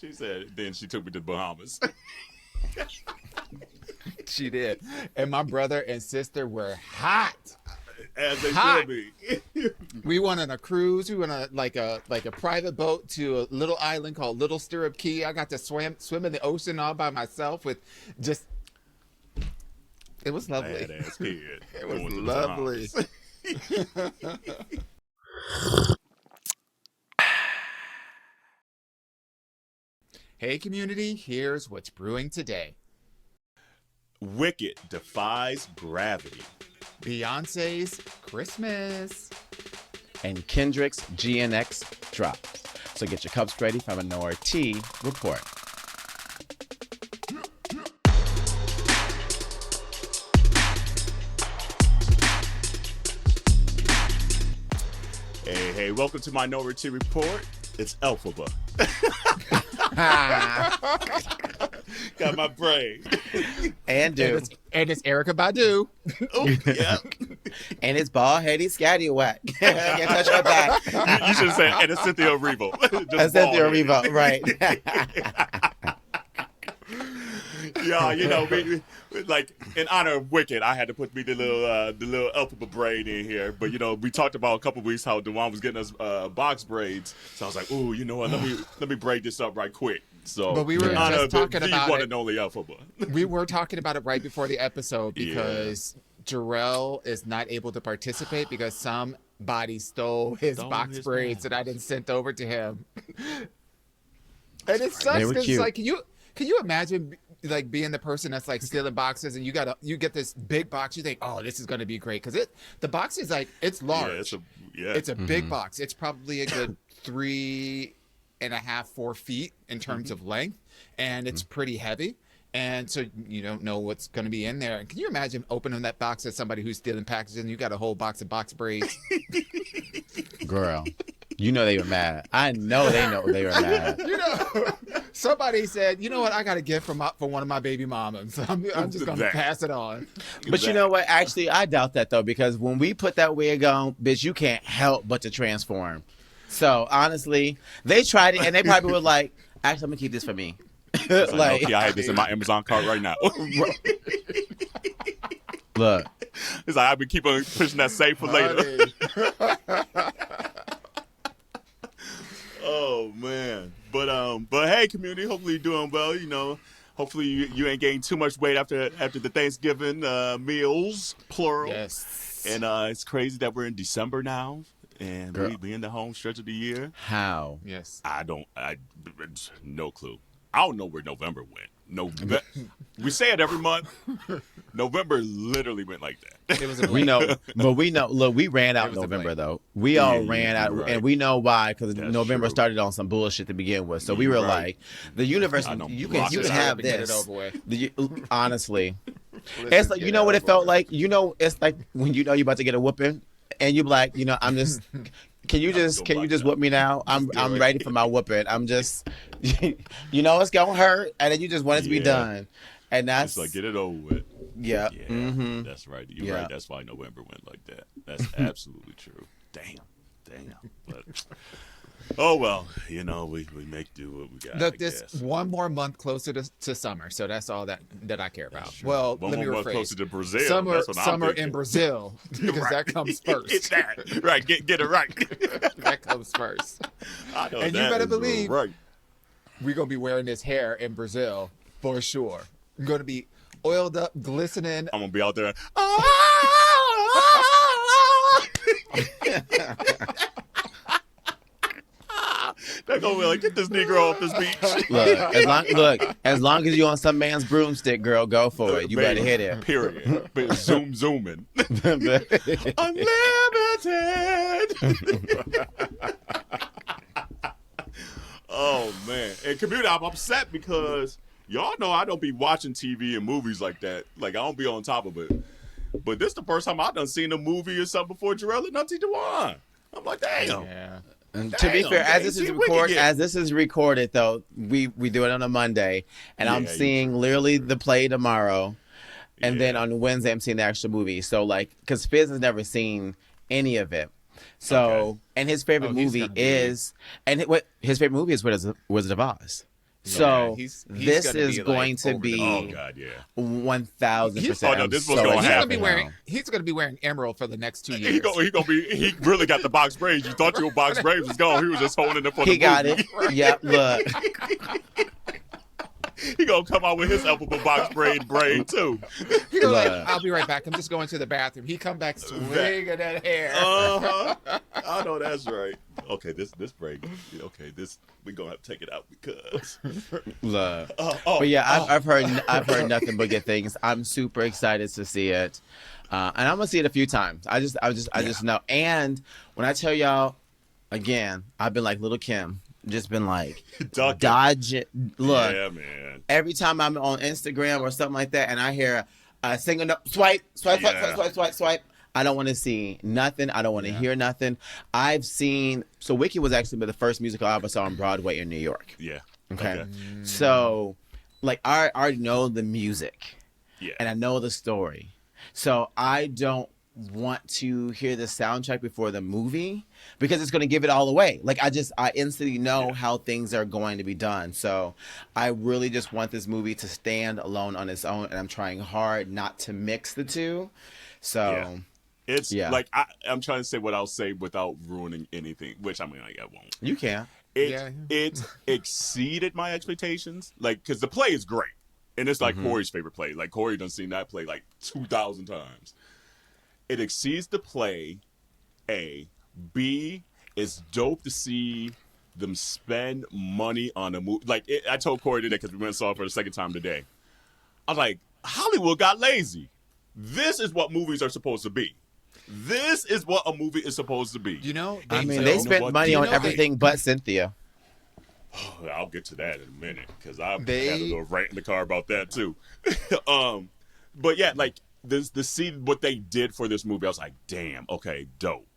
She said, then she took me to the Bahamas. She did. And my brother and sister were hot. As they Hot. should be. We went on a cruise. We went on like a private boat to a little island called Little Stirrup Key. I got to swim in the ocean all by myself with just. It was lovely. Badass kid. It was Going to the lovely. Bahamas. Hey community, here's what's brewing today. Wicked defies gravity. Beyonce's Christmas. And Kendrick's GNX dropped. So get your cups ready for Minoritea Report. Hey, welcome to Minoritea Report. It's Elphaba. Got my brain. And dude. And it's Erykah Badu. Oh, yeah. And it's bald headed scallywag. Can't touch her back. You should have said, and it's Cynthia Erivo. That's Cynthia Erivo, right. Yeah, you know, like in honor of Wicked, I had to put me the little Elphaba braid in here. But you know, we talked about a couple weeks how Dawon was getting us box braids, so I was like, "Ooh, you know what? Let me braid this up right quick." So, But we were in honor just of talking the about one it. and only Elphaba. We were talking about it right before the episode because Jarrell is not able to participate because somebody stole his box braids that I didn't send over to him. And it sucks They were because cute. like, can you imagine like being the person that's like stealing boxes and you get this big box, you think, oh, this is going to be great because the box is like, it's large. It's a big box. It's probably a good 3.5, 4 feet in terms of length, and it's pretty heavy. And so you don't know what's going to be in there. And can you imagine opening that box as somebody who's stealing packages and you got a whole box of box braids? Girl, you know they were mad. I know they were mad. You know, somebody said, you know what, I got a gift for one of my baby mamas. I'm just going to pass it on. But you know what? Actually, I doubt that though, because when we put that wig on, bitch, you can't help but to transform. So honestly, they tried it and they probably were like, actually, I'm gonna keep this for me. Like, okay, I have this in my Amazon cart right now. Look, it's like I've been keep on pushing that safe for later. Oh man, but hey, community, hopefully you're doing well. You know, hopefully you ain't gained too much weight after the Thanksgiving meals, plural. Yes. And it's crazy that we're in December now, and we in the home stretch of the year. how? Yes. I no clue. I don't know where November went. We say it every month. November literally went like that. It was a We know, but we know. Look, we ran out in was a November blame. though. We all ran out, right. and we know why because That's November true. started on some bullshit to begin with. So we were Right. like, the universe. I know. You Lock can it have up and get it this. over with. Honestly, Let's it's just like get you know it what it over felt with. like. You know, it's like when you know you're about to get a whooping, and you're like, you know, I'm just. Can you just whoop me now? I'm do it. ready for my whooping. I'm just, you know, it's gonna hurt, and then you just want it to be Yeah. done, and that's It's like get it over with. yeah. Yeah, Mm-hmm. that's right. You're Yeah. right. That's why November went like that. That's absolutely true. Damn. But oh well, you know we make do what we got. Look, I this guess. one more month closer to summer, so that's all that I care about. True. Well, One let me more month rephrase. closer to Brazil. Summer, That's what I'm summer thinking. in Brazil because that comes first. It's that right. Get it right. That comes first. I know And you that better is believe- right. We're gonna be wearing this hair in Brazil for sure. We're gonna be oiled up, glistening. I'm gonna be out there. They're gonna be like, get this Negro off this beach. As long as you on some man's broomstick, girl, go for it. You Baby, better hit it. Period. But zooming. Unlimited. Oh man, and community, I'm upset because y'all know I don't be watching TV and movies like that. Like I don't be on top of it. But this the first time I done seen a movie or something before Jarrell and Auntie Dawon. I'm like, damn. Yeah. And to be Damn, fair, man, see, we can get- as this is recorded, though, we do it on a Monday, and I'm Yeah, you seeing literally the play tomorrow, and then Yeah. on Wednesday I'm seeing the actual movie. So like, because Fizz has never seen any of it, so Okay. and his favorite Oh, he's movie gonna be- is, and what his favorite movie is Wizard of Oz. So he's this gonna is be, going like, to over the be Oh God, yeah. 1,000%. Oh, no, I'm this was so gonna He's happen. gonna be excited wearing. now. He's gonna be wearing emerald for the next 2 years. He gonna be. He really got the box braids. You thought your box braids was gone. He was just holding it for the He got movie. it. Yeah, look. He gonna come out with his elbow box braid too. He goes like, Look. I'll be right back. I'm just going to the bathroom. He come back swinging that hair. I know that's right. Okay, this braid. Okay, this we gonna have to take it out because. Look. But yeah, I've heard nothing but good things. I'm super excited to see it, and I'm gonna see it a few times. I just know. And when I tell y'all, again, I've been like little Kim, just been like dodge it. Look, Yeah, man. every time I'm on Instagram or something like that, and I hear a single note, swipe. I don't want to see nothing. I don't want to hear nothing. I've seen. So Wicked was actually the first musical I ever saw on Broadway in New York. Yeah. Okay. So, like, I already know the music. Yeah. And I know the story. So I don't want to hear the soundtrack before the movie because it's going to give it all away. Like, I instantly know how things are going to be done. So I really just want this movie to stand alone on its own. And I'm trying hard not to mix the two. So it's like, I'm trying to say what I'll say without ruining anything, which I mean, like, I won't. You can. It exceeded my expectations. Like, because the play is great. And it's like Corey's favorite play. Like, Corey done seen that play like 2,000 times. It exceeds the play, A. B, it's dope to see them spend money on a movie. Like, I told Corey today, because we went and saw it for the second time today. I was like, Hollywood got lazy. This is what movies are supposed to be. This is what a movie is supposed to be. You know, They spent money on everything but Cynthia. I'll get to that in a minute because I had a little rant in the car about that too. But yeah, like the see what they did for this movie, I was like, damn, okay, dope.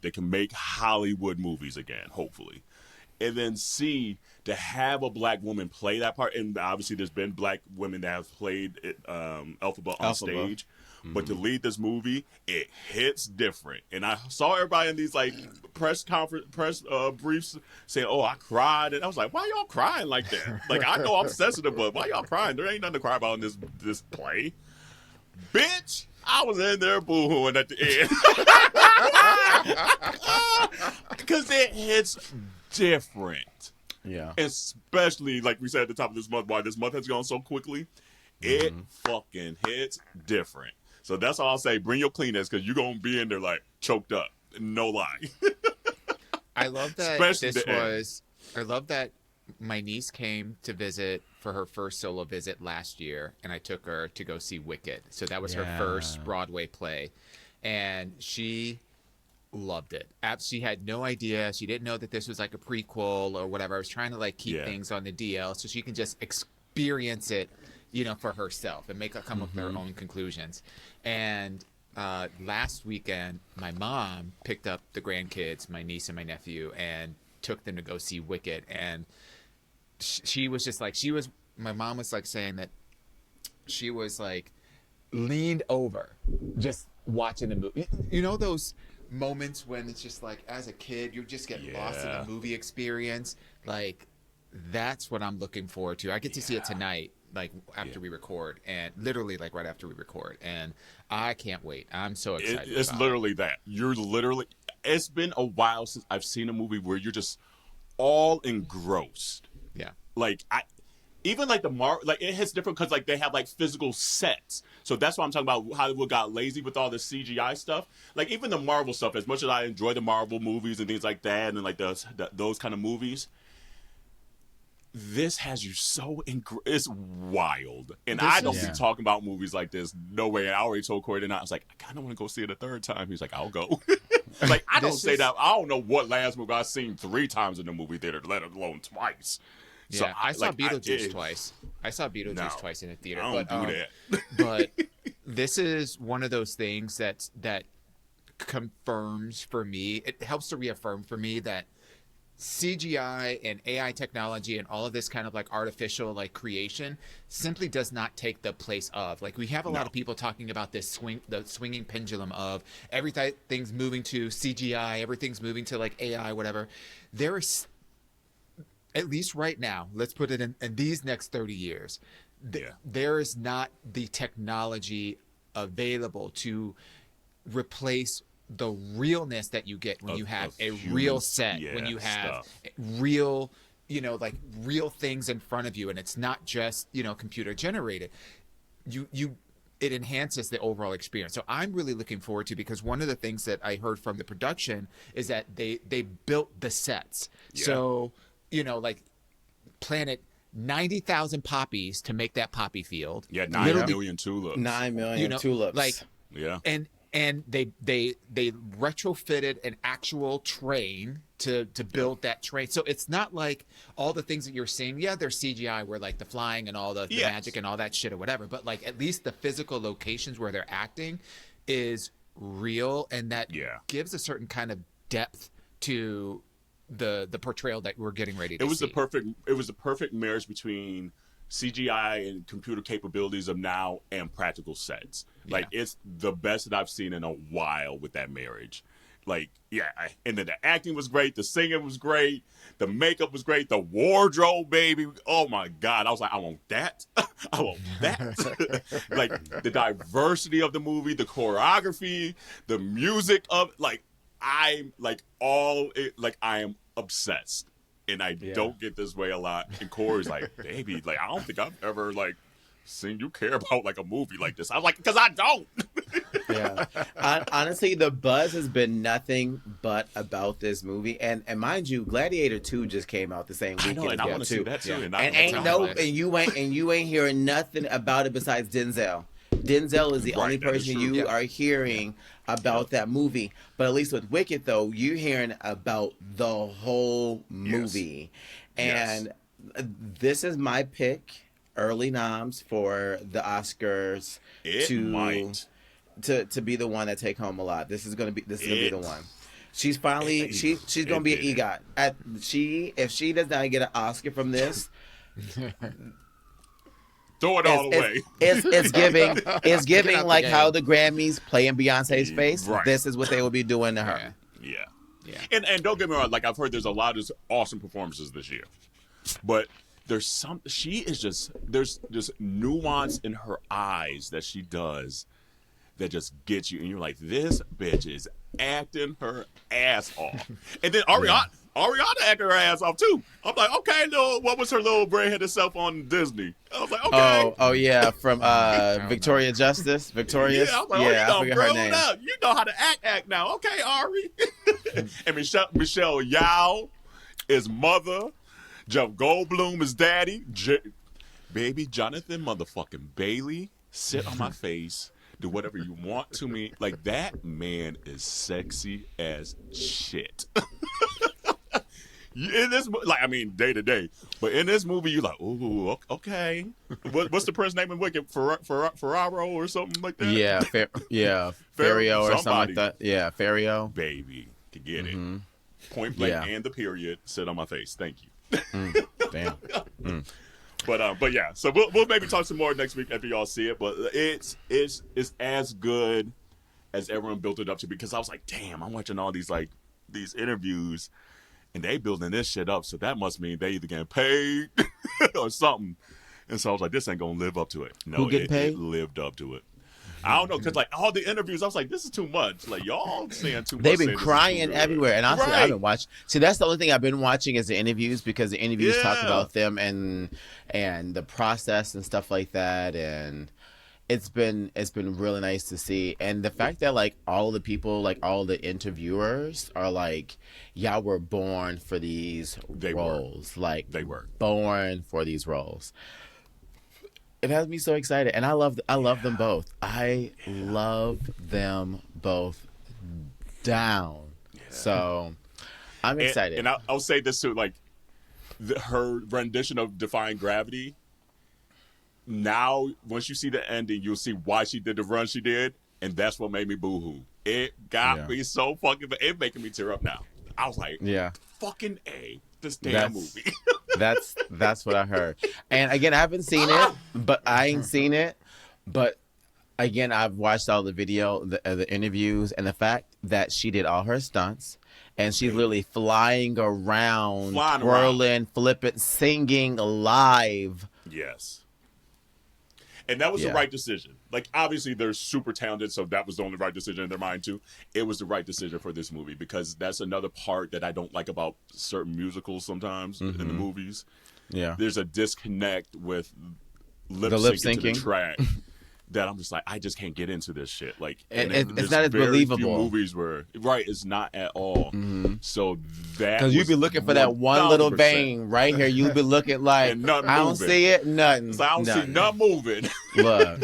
They can make Hollywood movies again, hopefully. And then C, to have a black woman play that part, and obviously there's been black women that have played Elphaba on stage. But to lead this movie, it hits different. And I saw everybody in these like press briefs saying, "Oh, I cried," and I was like, "Why y'all crying like that?" Like, I know I'm sensitive, but why y'all crying? There ain't nothing to cry about in this play, bitch. I was in there boo-hooing at the end because it hits different. Yeah, especially like we said at the top of this month. Why this month has gone so quickly? It fucking hits different. So that's all I'll say. Bring your Kleenex because you're going to be in there like choked up. No lie. I love that I love that my niece came to visit for her first solo visit last year, and I took her to go see Wicked. So that was her first Broadway play. And she loved it. She had no idea. She didn't know that this was like a prequel or whatever. I was trying to like keep things on the DL so she can just experience it, you know, for herself and come up with her own conclusions. And last weekend, my mom picked up the grandkids, my niece and my nephew, and took them to go see Wicked. And she was just like, my mom was like saying that she was like leaned over just watching the movie. You know those moments when it's just like, as a kid, you just get lost in the movie experience? Like, that's what I'm looking forward to. I get to see it tonight, like after we record, and literally like right after we record, and I can't wait. I'm so excited. It's literally that. It's been a while since I've seen a movie where you're just all engrossed. Yeah. Like even like the like it hits different because like they have like physical sets. So that's why I'm talking about Hollywood got lazy with all the CGI stuff. Like even the Marvel stuff, as much as I enjoy the Marvel movies and things like that, and like those kind of movies, this has you so it's wild. And I don't be talking about movies like this. No way. I already told Corey tonight. I was like, I kind of want to go see it a third time. He's like, I'll go. Like, I don't say that. I don't know what last movie I've seen 3 times in the movie theater, let alone twice. Yeah, So I saw Beetlejuice twice. I saw Beetlejuice twice in the theater. I don't do that. But this is one of those things that confirms for me. It helps to reaffirm for me that CGI and AI technology and all of this kind of like artificial like creation simply does not take the place of, like, we have a lot of people talking about this the swinging pendulum of everything's moving to CGI, everything's moving to like AI, whatever. There is at least right now, let's put it in these next 30 years, there is not the technology available to replace the realness that you get when you have a real set, when you have real, like real things in front of you, and it's not just, computer generated. It enhances the overall experience. So I'm really looking forward to, because one of the things that I heard from the production is that they built the sets. Yeah. So, like planted 90,000 poppies to make that poppy field. Yeah, 9 million tulips. 9 million tulips. And they retrofitted an actual train to build that train. So it's not like all the things that you're seeing. Yeah, there's CGI where like the flying and all the magic and all that shit or whatever. But like at least the physical locations where they're acting is real, and that gives a certain kind of depth to the portrayal that we're getting ready to see. It was the perfect marriage between CGI and computer capabilities of now and practical sets. Like it's the best that I've seen in a while with that marriage. Like, and then the acting was great, the singing was great, the makeup was great, the wardrobe, baby. Oh my God. I was like, I want that. I want that. Like the diversity of the movie, the choreography, the music of I am obsessed. And I don't get this way a lot. And Corey's like, baby, I don't think I've ever seen you care about a movie like this. I was like, because I don't. Honestly, the buzz has been nothing but about this movie. And mind you, Gladiator 2 just came out the same weekend. I know, and I want to see that too. Yeah. And you ain't hearing nothing about it besides Denzel. Denzel is the only person you are hearing about that movie. But at least with Wicked, though, you're hearing about the whole movie. Yes. And this is my pick, early noms for the Oscars to be the one that take home a lot. This is gonna be the one. She's finally she's gonna be an EGOT. If she does not get an Oscar from this. Throw it all away. It's giving like how the Grammys play in Beyonce's face. Right. This is what they will be doing to her. Yeah. And don't get me wrong, I've heard there's a lot of awesome performances this year. But there's just nuance in her eyes that she does that just gets you, and you're like, this bitch is acting her ass off. And then Ariana acted her ass off too. I'm like, okay, what was her little gray-headed self on Disney? I was like, okay. Oh yeah, from Victorious. Yeah, I was like, I forget her name. You know how to act now. Okay, Ari. And Michelle Yeoh is mother. Jeff Goldblum is daddy. Baby Jonathan motherfucking Bailey, sit on my face. Do whatever you want to me. That man is sexy as shit. In this, day to day, but in this movie, you're like, ooh, okay. What's the person's name in Wicked? Ferraro or something like that? Yeah, Ferrio or something like that. Yeah, Ferrio. Baby, to get it. Point blank and the period. Sit on my face. Thank you. Damn. But yeah, so we'll maybe talk some more next week after y'all see it. But it's as good as everyone built it up to, because I was like, damn, I'm watching all these interviews, and they building this shit up, so that must mean they either getting paid or something. And so I was like, this ain't gonna live up to it. No, who get paid? It lived up to it. I don't know, because all the interviews, I was like, this is too much. Y'all saying too much. They've been crying everywhere, and honestly, I haven't watched. See, that's the only thing I've been watching is the interviews, because the interviews talk about them and the process and stuff like that, and it's been really nice to see. And the fact that all the people, all the interviewers are y'all were born for these roles. They were born for these roles. It has me so excited, and I love them both. I love them both down. Yeah. So I'm excited. And I'll say this too, her rendition of Defying Gravity. Now, once you see the ending, you'll see why she did the run she did, and that's what made me boohoo. It got me so fucking. It making me tear up now. I was like, fucking A. This damn movie. that's what I heard. And again, I haven't seen it, but I ain't seen it. But again, I've watched all the video, the interviews, and the fact that she did all her stunts and she's literally flying around, twirling, flipping, singing live. Yes. And that was the right decision. Like, obviously, they're super talented, so that was the only right decision in their mind, too. It was the right decision for this movie, because that's another part that I don't like about certain musicals sometimes in the movies. Yeah. There's a disconnect with lip syncing to the track that I'm just like, I just can't get into this shit. Like, and it's not as believable. Few movies where it's not at all. So that, because you'd be looking for that one little vein right here. You'd be looking like, I don't see it, nothing. So I don't see nothing moving. Look,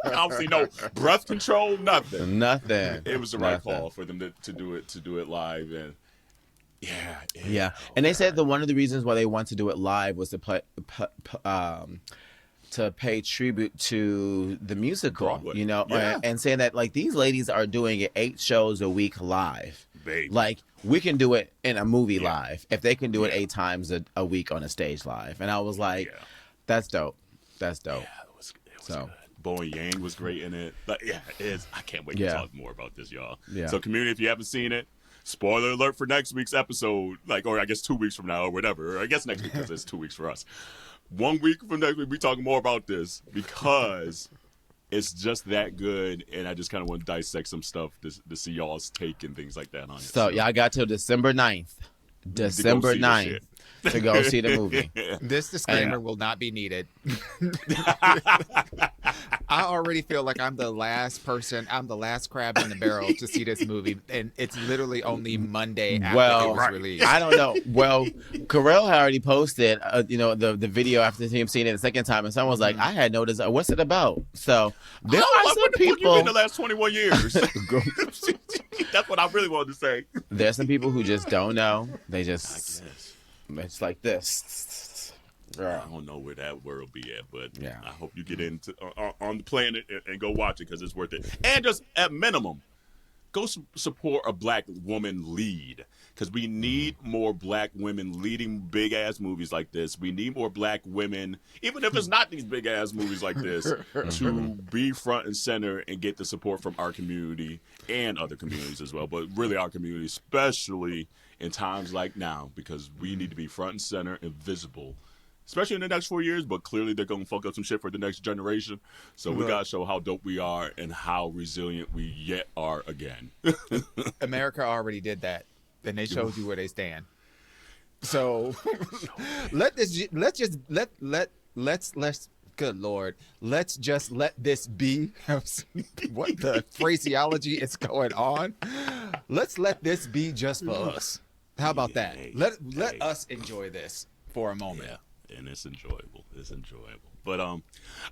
I don't see no breath control, nothing. Nothing. It was the right call for them to do it live, and And they said that one of the reasons why they want to do it live was to pay tribute to the musical, Broadway. you know, and saying that like these ladies are doing it 8 shows a week live. Baby. Like we can do it in a movie live if they can do it 8 times a week on a stage live. And I was like, that's dope. That's dope. Yeah, it was good. Bowen Yang was great in it. But it is. I can't wait to talk more about this, y'all. Yeah. So community, if you haven't seen it, spoiler alert for next week's episode, or I guess 2 weeks from now or whatever. Or I guess next week because it's 2 weeks for us. 1 week from next week, we talking more about this because it's just that good, and I just kind of want to dissect some stuff to see y'all's take and things like that on it. So y'all got till December 9th. December 9th to go see the movie. This disclaimer will not be needed. I already feel like I'm the last crab in the barrel to see this movie, and it's literally only Monday after it was released. I don't know. Well, Kerel had already posted, the video after him seeing it the second time, and someone was like, "I had noticed. What's it about?" So there are some people in the last 21 years. That's what I really wanted to say. There's some people who just don't know. They just, it's like this. I don't know where that word will be at, but I hope you get into on the planet and go watch it because it's worth it. And just at minimum, go support a black woman lead, because we need more black women leading big ass movies like this. We need more black women, even if it's not these big ass movies like this, to be front and center and get the support from our community and other communities as well. But really our community, especially in times like now, because we need to be front and center and visible. Especially in the next 4 years, but clearly they're going to fuck up some shit for the next generation. So we got to show how dope we are and how resilient we yet are again. America already did that, and they showed you where they stand. So let's good Lord, let's just let this be. What the phraseology is going on? Let's let this be just for us. How about that? Let us enjoy this for a moment. Yeah. And it's enjoyable. But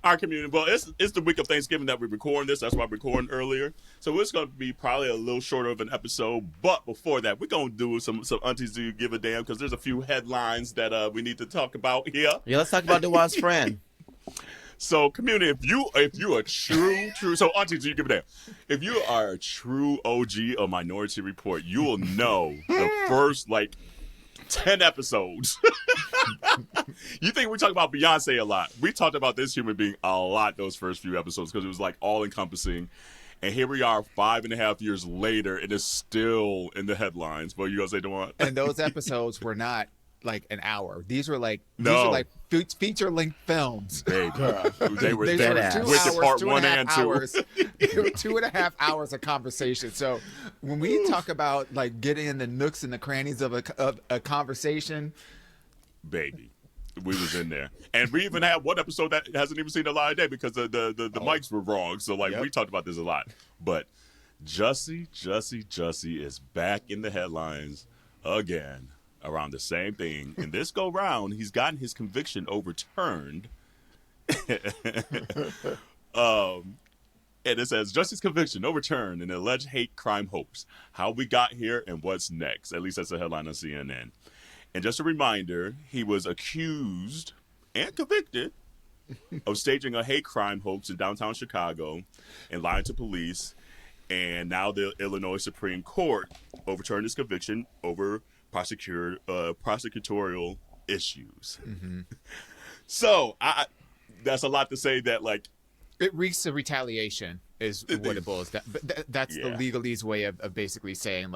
our community, well, it's the week of Thanksgiving that we're recording this. That's why we're recording earlier. So it's going to be probably a little shorter of an episode. But before that, we're going to do some Aunties Do You Give a Damn, because there's a few headlines that we need to talk about here. Yeah, let's talk about Dawon's friend. So community, if you are true, so Aunties Do You Give a Damn, if you are a true OG of Minority Report, you will know the first 10 episodes. You think we talk about Beyonce a lot? We talked about this human being a lot those first few episodes because it was all encompassing. And here we are 5.5 years later, and it's still in the headlines. What are you gonna say, Dawon? And those episodes were not an hour. These were feature-length films. They were 2 hours, part 1 and 2 hours. 2.5 hours of conversation. So when we talk about getting in the nooks and the crannies of a conversation, baby, we was in there. And we even had one episode that hasn't even seen the light of day because the mics were wrong. So we talked about this a lot. But Jussie is back in the headlines again around the same thing. And this go round, he's gotten his conviction overturned. And it says, Jussie's conviction overturned in an alleged hate crime hoax. How we got here and what's next. At least that's the headline on CNN. And just a reminder, he was accused and convicted of staging a hate crime hoax in downtown Chicago and lying to police. And now the Illinois Supreme Court overturned his conviction over prosecutorial issues. Mm-hmm. So that's a lot to say that it reeks of retaliation is what it boils down. But that's the legalese way of basically saying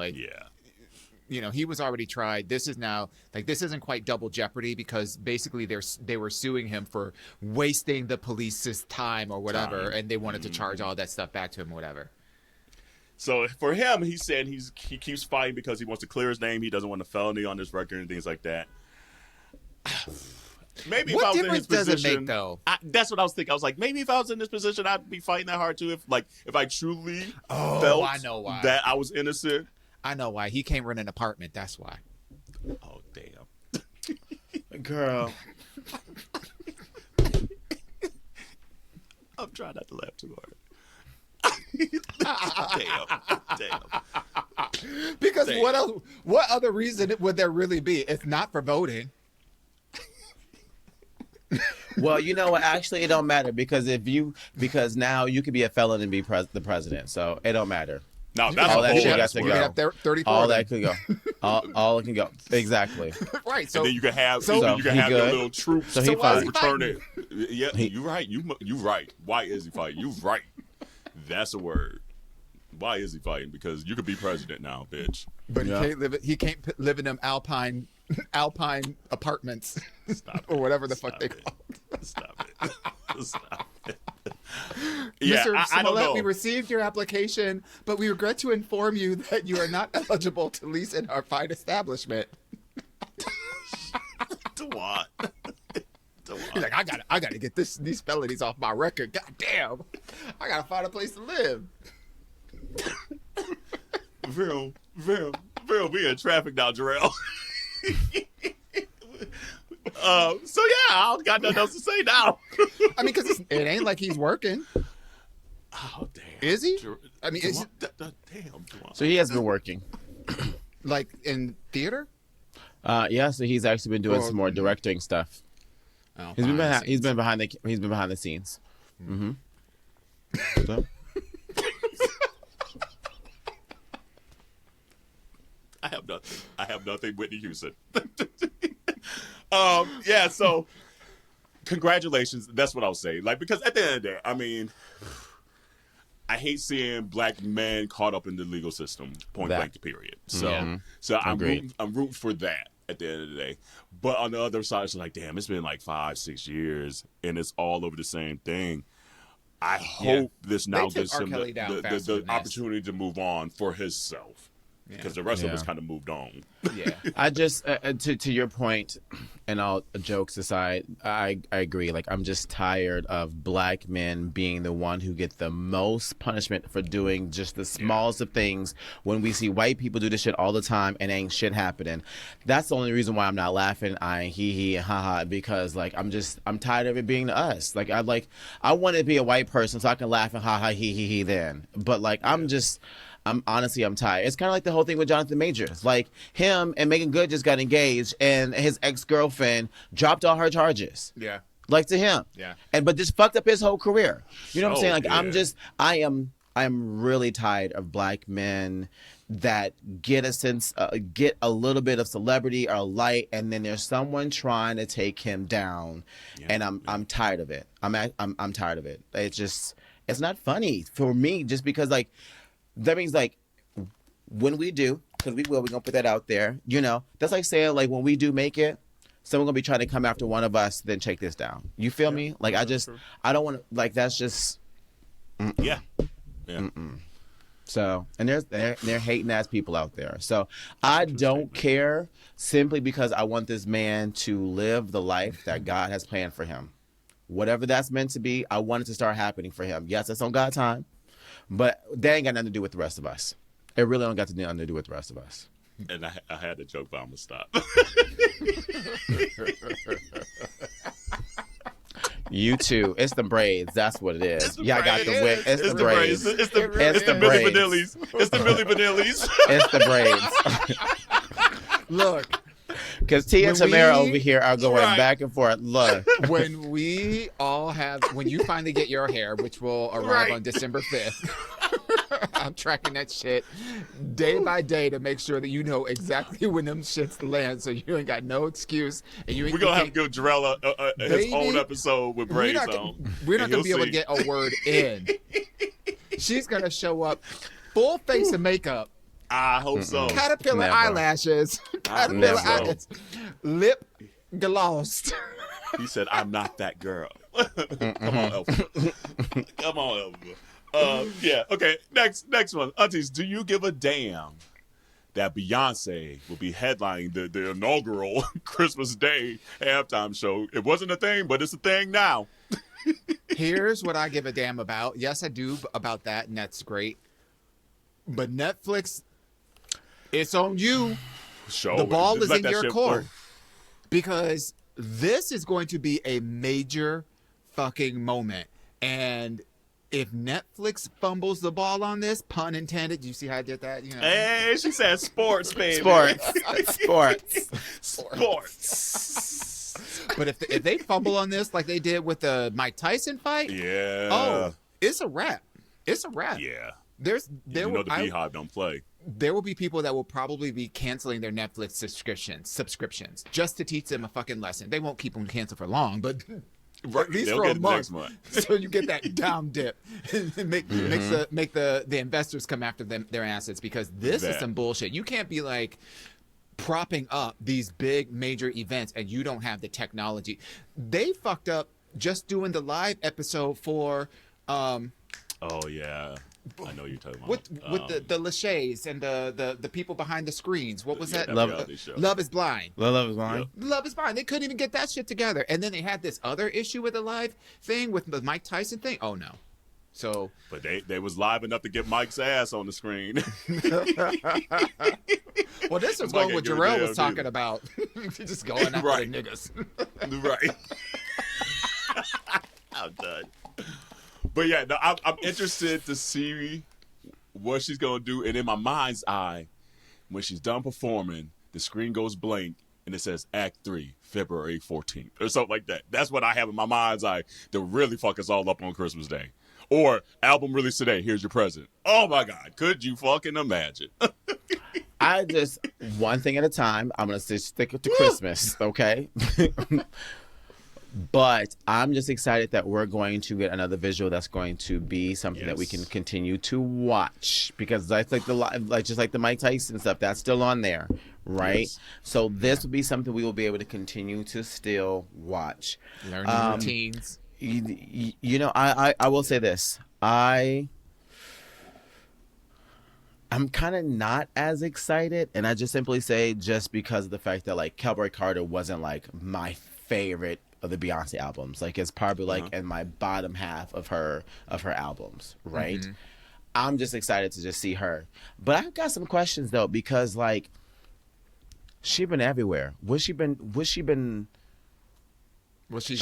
he was already tried. This is now this isn't quite double jeopardy because basically they were suing him for wasting the police's time or whatever, and they wanted to charge all that stuff back to him or whatever. So for him, he said he keeps fighting because he wants to clear his name. He doesn't want a felony on his record and things like that. Maybe what if I was in difference his does position, it make though? That's what I was thinking. I was like, maybe if I was in this position, I'd be fighting that hard too. If I truly felt I know why. that I was innocent. I know why. He can't rent an apartment. That's why. Oh damn, Girl. I'm trying not to laugh too hard. Damn. Because Damn. what other reason would there really be? It's not for voting. Well, you know what? Actually, it don't matter because now you could be a felon and be the president, so it don't matter. No, that's all a that whole shit got ass to word. go. Have 34 All of them. that could go. All it can go. Exactly. Right. So And then you can have, So then you can he have your good? little troops So he to fine. return it. Yeah, you're right. You right. Why is he fighting? You right. That's a word. Why is he fighting? Because you could be president now, bitch. but Yeah. he can't live in them alpine apartments. Stop it. or whatever the fuck Stop they it. call it. Stop it. Stop it. Yeah, Mr. I don't Smollett, know. we received your application, but we regret to inform you that you are not eligible to lease in our fine establishment. Dawon. He's like, I gotta get these felonies off my record. God damn, I gotta find a place to live. Real, we in traffic now, Jarrell. So yeah, I don't got nothing else to say now. I mean, because it ain't like he's working. Oh damn. Is he? I mean, is Damn, Dawon. So he has been working. like in theater? Yeah. So he's actually been doing some more directing stuff. Oh, He's been behind the behind the scenes. Mm-hmm. So. I have nothing. Whitney Houston. Yeah. So, congratulations. That's what I'll say. Because at the end of the day, I mean, I hate seeing black men caught up in the legal system. Point blank. Period. So, I'm rooting for that at the end of the day. But on the other side, it's like, damn, it's been 5-6 years, and it's all over the same thing. I hope this now gives him the opportunity to move on for himself. Because the rest of us kind of moved on. Yeah. I just to your point, and all jokes aside, I agree. I'm just tired of black men being the one who get the most punishment for doing just the smallest of things. When we see white people do this shit all the time and ain't shit happening, that's the only reason why I'm not laughing. I hee and ha ha because I'm tired of it being to us. I want to be a white person so I can laugh and ha ha hee then. But I'm tired. It's kind of like the whole thing with Jonathan Majors. Him and Megan Good just got engaged, and his ex-girlfriend dropped all her charges. Yeah. To him. Yeah. But just fucked up his whole career. You know what I'm saying? Yeah. I'm really tired of black men that get a little bit of celebrity or light, and then there's someone trying to take him down, and I'm tired of it. I'm tired of it. It's not funny for me, just because that means when we do, because we're going to put that out there, that's like saying when we do make it, someone going to be trying to come after one of us, then take this down. You feel me? I don't want to, that's just. Yeah. So, and they're hating ass people out there. So I don't care simply because I want this man to live the life that God has planned for him. Whatever that's meant to be, I want it to start happening for him. Yes, it's on God's time. But that ain't got nothing to do with the rest of us. It really don't got nothing to do with the rest of us. And I had to joke, but I'm gonna stop. You too. It's the braids. That's what it is. I got the wig. It's the braids. It's the Milli Vanillis. It's the Milli Vanillis. It's the braids. Look. Because T and Tamara over here are going back and forth. Look. When you finally get your hair, which will arrive on December 5th, I'm tracking that shit day by day to make sure that you know exactly when them shits land, so you ain't got no excuse. And We're going to have to give Jarrell his own episode with braids on. We're not going to be able to get a word in. She's going to show up full face of makeup I hope so. Caterpillar Never. eyelashes. Caterpillar Never. eyes. Lip glossed. He said, "I'm not that girl." Come on, Elphaba. Come on, Elphaba. Yeah. Okay. Next one. Aunties, do you give a damn that Beyonce will be headlining the inaugural Christmas Day halftime show? It wasn't a thing, but it's a thing now. Here's what I give a damn about. Yes, I do about that, and that's great. But Netflix, it's on you. Show The ball is let in that your shit court. flow. Because this is going to be a major fucking moment. And if Netflix fumbles the ball on this, pun intended, you see how I did that? You know? Hey, she said sports, baby. Sports. But if they fumble on this like they did with the Mike Tyson fight, Yeah. it's a wrap. It's a wrap. Yeah. There You know the Beehive don't play. There will be people that will probably be canceling their Netflix subscriptions just to teach them a fucking lesson. They won't keep them canceled for long, but at least They'll for get a it month, next month. so you get that down dip and make the investors come after their assets, because this is some bullshit. You can't be like propping up these big major events and you don't have the technology. They fucked up just doing the live episode for Oh yeah, I know you're talking about with the Lachey's and the people behind the screens. What was that? Love Is Blind. Love is Blind. Yep. Love is Blind. They couldn't even get that shit together. And then they had this other issue with the live thing with the Mike Tyson thing. Oh no. So, but they was live enough to get Mike's ass on the screen. well, this was Mike going what ain't give a Jarrell damn was talking either. about. Just going after Right. the niggas. Right. I'm done. But yeah, no, I'm interested to see what she's gonna do. And in my mind's eye, when she's done performing, the screen goes blank and it says Act 3, February 14th, or something like that. That's what I have in my mind's eye to really fuck us all up on Christmas Day. Or album release today, here's your present. Oh my God, could you fucking imagine? I just, one thing at a time. I'm going to stick to Christmas, okay? But I'm just excited that we're going to get another visual that's going to be something that we can continue to watch, because that's like just like the Mike Tyson stuff, that's still on there, right? Yes. So this will be something we will be able to continue to still watch. Learning routines. You know, I will say this. I'm kind of not as excited, and I just simply say just because of the fact that like Cowboy Carter wasn't like my favorite of the Beyonce albums. Like it's probably like in my bottom half of her albums, right? Mm-hmm. I'm just excited to just see her. But I've got some questions though, because like she been everywhere. She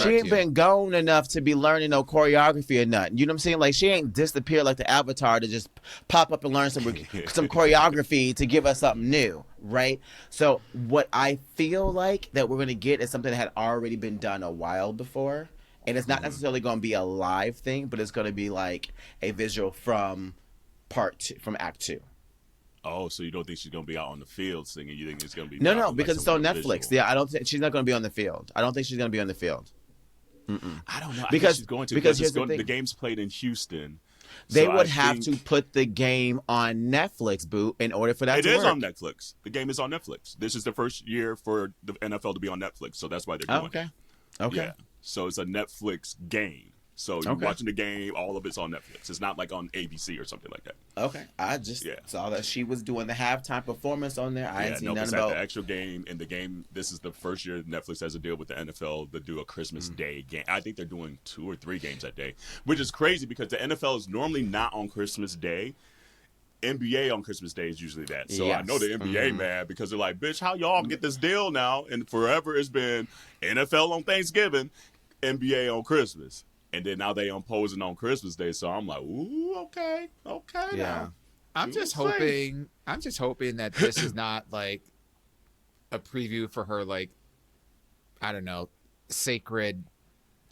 ain't been gone enough to be learning no choreography or nothing. You know what I'm saying? Like she ain't disappeared like the Avatar to just pop up and learn some choreography to give us something new, right? So what I feel like that we're gonna get is something that had already been done a while before, and it's not necessarily gonna be a live thing, but it's gonna be like a visual from from Act 2. Oh, so you don't think she's gonna be out on the field singing? You think it's gonna be No, like because it's on something Netflix. visual? Yeah, I don't think she's not going to be on the field. I don't think she's going to be on the field. I don't know. Because- I think she's going to, because because here's the thing. the game's played in Houston. They so would I have think to put the game on Netflix, boo, in order for that It to is work. on Netflix. The game is on Netflix. This is the first year for the NFL to be on Netflix, so that's why they're doing it. Okay. Yeah. So it's a Netflix game. So you're Okay. watching the game, all of it's on Netflix. It's not like on ABC or something like that. Okay. I just saw that she was doing the halftime performance on there. I ain't seen it's nothing at about the actual game. In the game, this is the first year Netflix has a deal with the NFL to do a Christmas Day game. I think they're doing 2 or 3 games that day, which is crazy because the NFL is normally not on Christmas Day. NBA on Christmas Day is usually that. So I know the NBA mad because they're like, bitch, how y'all get this deal now? And forever it's been NFL on Thanksgiving, NBA on Christmas. And then now they imposing on Christmas Day. So I'm like, ooh, okay Yeah. now. I'm just hoping that this is not like a preview for her, like, I don't know, sacred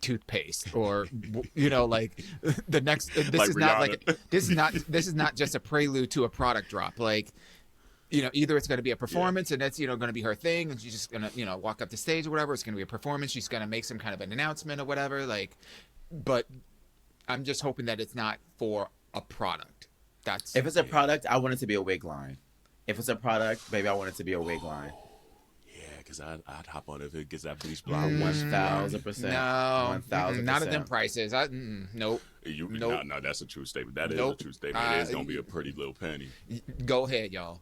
toothpaste, or you know, like the next. This Like is not Rihanna. like this is not just a prelude to a product drop. Like, you know, either it's going to be a performance and that's, you know, going to be her thing, and she's just going to, you know, walk up the stage or whatever. It's going to be a performance. She's going to make some kind of an announcement or whatever. Like, but I'm just hoping that it's not for a product. That's If it's a product, I want it to be a wig line. If it's a product, baby, I want it to be a wig line. Yeah, because I'd hop on it if it gets that bleach blonde. 1,000%. No, 1,000%. not at them prices. Nope. Nope. No, that's a true statement. That is Nope. a true statement. It is gonna be a pretty little penny. Go ahead, y'all.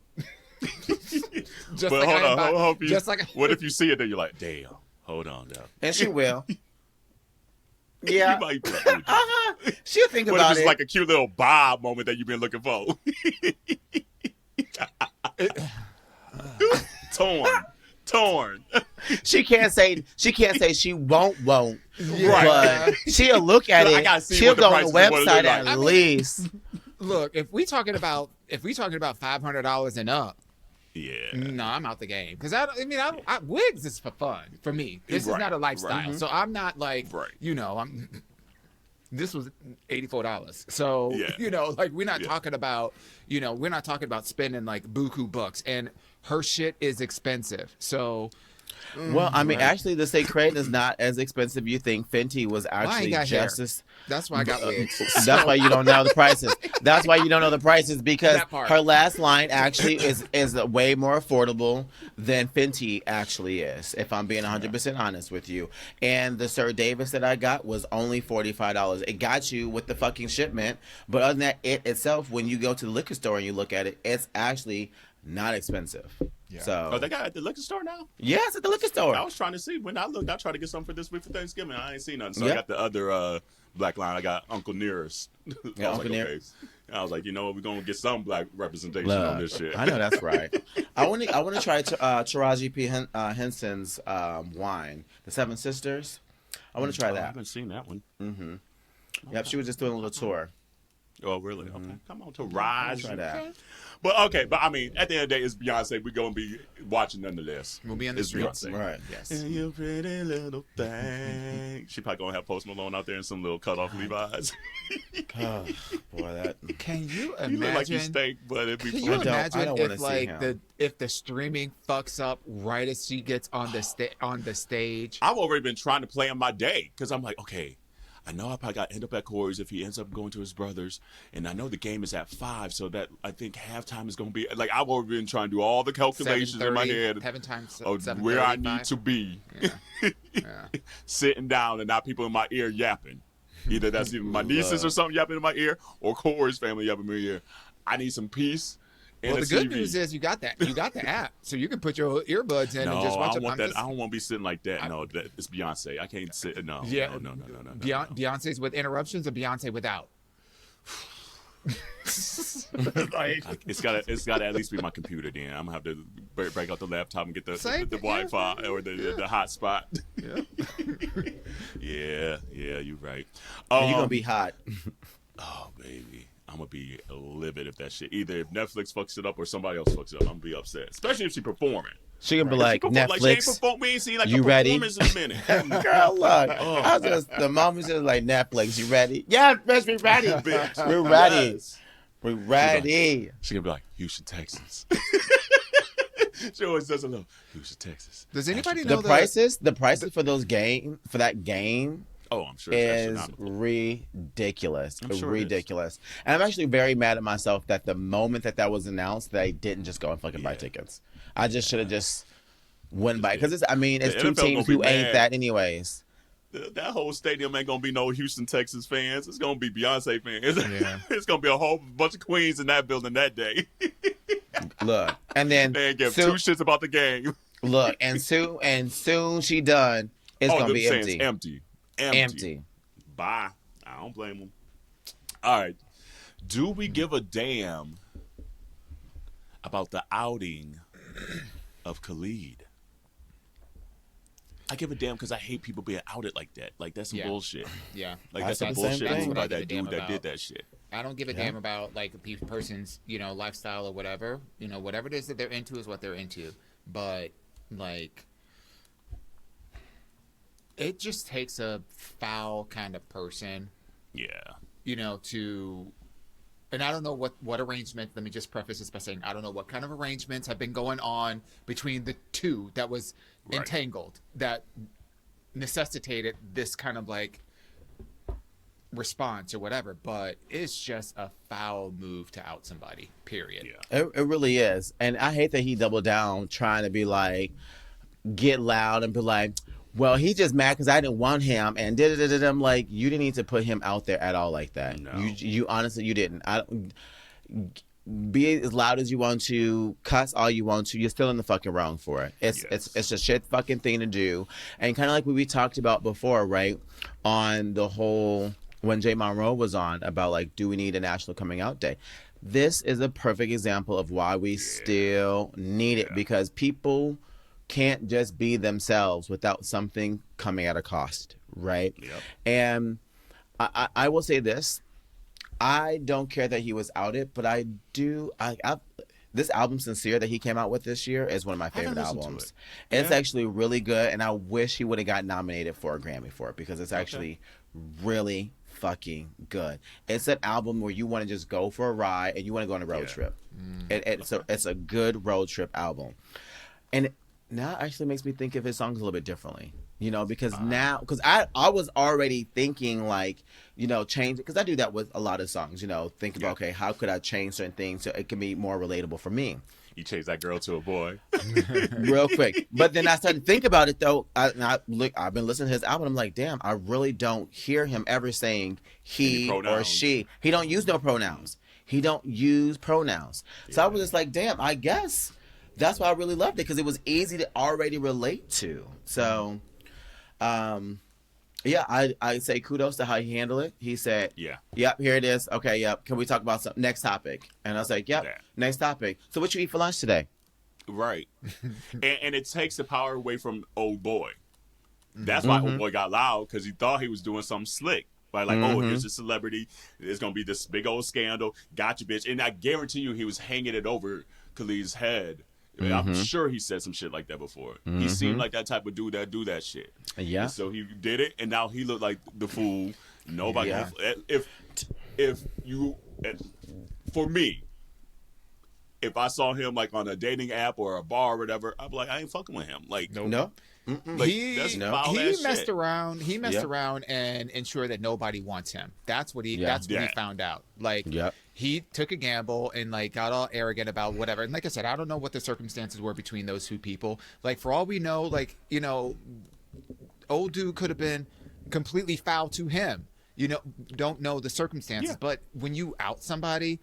Just But like hold on. just like What if you see it, then you're like, damn. Hold on, now. And she will. Yeah. You might be like, She'll think what about if it's it. like a cute little bob moment that you've been looking for? Torn. She can't say she won't, Right. but she'll look at I it. gotta see She'll what the go on prices the and what it website look at like. least. Look, if we talking about $500 and up, Yeah. no, I'm out the game because wigs is for fun for me. This is Right, not a lifestyle, right. so I'm not like Right. This was $84, so Yeah. like we're not Yeah. talking about spending like buku bucks, and her shit is expensive. So Well, I mean, right. actually, to say Creighton is not as expensive. You think Fenty was actually got hair. just as. that's why I got wigs. That's why you don't know the prices. That's why you don't know the prices because That part. her last line actually is way more affordable than Fenty actually is. If I'm being 100% honest with you, and the Sir Davis that I got was only $45. It got you with the fucking shipment, but other than that, it itself, when you go to the liquor store and you look at it, it's actually not expensive. Yeah. So, Oh, they got it at the liquor store now? yes, at the liquor store. I was trying to see. When I looked, I tried to get something for this week for Thanksgiving. I ain't seen nothing. So Yep. I got the other black line. I got Uncle Nearest. Yeah, Uncle Nearest. I was like, you know what? We're going to get some black representation Look, on this shit. I know that's right. I want to try Taraji P. Henson's wine, the Seven Sisters. I want to try I that. haven't seen that one. Mm-hmm. Yep, she was just doing a little tour. Oh, really? Okay. Come on to I'll Rise. try that. But I mean, at the end of the day, it's Beyonce. We're going to be watching nonetheless. We'll be in the It's streets. Beyonce. Right. Yes. And you pretty little thing. She probably going to have Post Malone out there in some little cut-off Levi's. Oh, boy, that. Can you You look like you imagine? stink, but it'd be Can fun. you I don't imagine wanna if see like him. if the streaming fucks up right as she gets on the stage? I've already been trying to plan my day because I'm like, okay, I know I probably got to end up at Corey's if he ends up going to his brother's, and I know the game is at 5, so that I think halftime is going to be like I've already been trying to do all the calculations in my 7:30, head Heaven times of 7:30, where I need 5. to be, Yeah. sitting down and not people in my ear yapping. Either that's even my nieces or something yapping in my ear, or Corey's family yapping in my ear. I need some peace. And Well, a the good TV. news is you got the app, so you can put your earbuds in No, and just watch I don't it. want that. I don't want to be sitting like that. No, it's Beyonce. I can't sit. No, Yeah. no. Beyonce's with interruptions or Beyonce without? Like, It's got to at least be my computer. Then I'm gonna have to break out the laptop and get the Wi-Fi or the hotspot. Yeah. yeah, you're right. You're going to be hot. Oh, baby. I'm gonna be livid if that shit. Either if Netflix fucks it up or somebody else fucks it up, I'm gonna be upset. Especially if she performing. She going to be like, She she ain't Netflix. we ain't seen like you a ready? performance in a minute. Girl, look. Oh. I was just, the mom was just like, Netflix, you ready? Yeah, bitch, we ready. Bitch. We're ready. Yes. We're ready. She gonna be like, Houston, Texas. She always does a little Houston, Texas. Does anybody know The prices for that game Oh, I'm sure is it's astronomical. ridiculous. I'm sure it is. Ridiculous. And I'm actually very mad at myself that the moment that was announced, that I didn't just go and fucking buy tickets. I just should have just went by, because it's two NFL teams gonna who be ain't mad. that anyways. That whole stadium ain't gonna be no Houston, Texas fans. It's gonna be Beyonce fans. Yeah. It's gonna be a whole bunch of queens in that building that day. Look, and then They ain't give soon- two shits about the game. look, and soon she done. It's gonna them be saying empty. it's empty. Bye. I don't blame them. All right. Do we give a damn about the outing of Khalid? I give a damn because I hate people being outed like that. Like, that's some Yeah. bullshit. Yeah. Like, I that's some said the same bullshit thing. move What I by give a that damn dude that did about. that shit. I don't give a damn about like the person's, lifestyle or whatever. Whatever it is that they're into is what they're into. But like, it just takes a foul kind of person, Yeah. to, and I don't know what arrangement. Let me just preface this by saying I don't know what kind of arrangements have been going on between the two that was Right. entangled that necessitated this kind of like response or whatever, but it's just a foul move to out somebody, period. It really is. And I hate that he doubled down trying to be like, get loud and be like, well, he just mad because I didn't want him, and I'm like, you didn't need to put him out there at all like that. No. You honestly, you didn't. Be as loud as you want to, cuss all you want to. You're still in the fucking wrong for it. It's a shit fucking thing to do, and kind of like what we talked about before, right? On the whole, when Jay Monroe was on about like, do we need a national coming out day? This is a perfect example of why we still need it, because people can't just be themselves without something coming at a cost, right? And I will say this. I don't care that he was outed, but I do. This album, Sincere, that he came out with this year is one of my favorite albums. It's actually really good, and I wish he would have got nominated for a Grammy for it, because it's actually really fucking good. It's an album where you want to just go for a ride and you want to go on a road trip. It's a good road trip album. And now it actually makes me think of his songs a little bit differently, you know, because I was already thinking like, you know, change, because I do that with a lot of songs, you know, think about, okay, how could I change certain things so it can be more relatable for me? You changed that girl to a boy. Real quick. But then I started to think about it though. I've been listening to his album. I'm like, damn, I really don't hear him ever saying he or she. He don't use no pronouns. He don't use pronouns. So I was just like, damn, I guess that's why I really loved it, because it was easy to already relate to. So, yeah, I say kudos to how he handled it. He said, yep, here it is. Okay, yep. Can we talk about some next topic? And I was like, yep, next topic. So what you eat for lunch today? Right. and it takes the power away from old boy. That's why old boy got loud, because he thought he was doing something slick. Like, oh, here's a celebrity. There's going to be this big old scandal. Gotcha, bitch. And I guarantee you he was hanging it over Khalid's head. I'm sure he said some shit like that before. He seemed like that type of dude that do that shit. Yeah. And so he did it, and now he looked like the fool. Nobody. Yeah. If you, for me, if I saw him like on a dating app or a bar or whatever, I'd be like, I ain't fucking with him. Like, no. Like, he messed around. He messed around and ensured that nobody wants him. That's what he. That's what he found out. Like, he took a gamble and like got all arrogant about whatever. And like I said, I don't know what the circumstances were between those two people. Like, for all we know, like, you know, old dude could have been completely foul to him. You know, don't know the circumstances. But when you out somebody,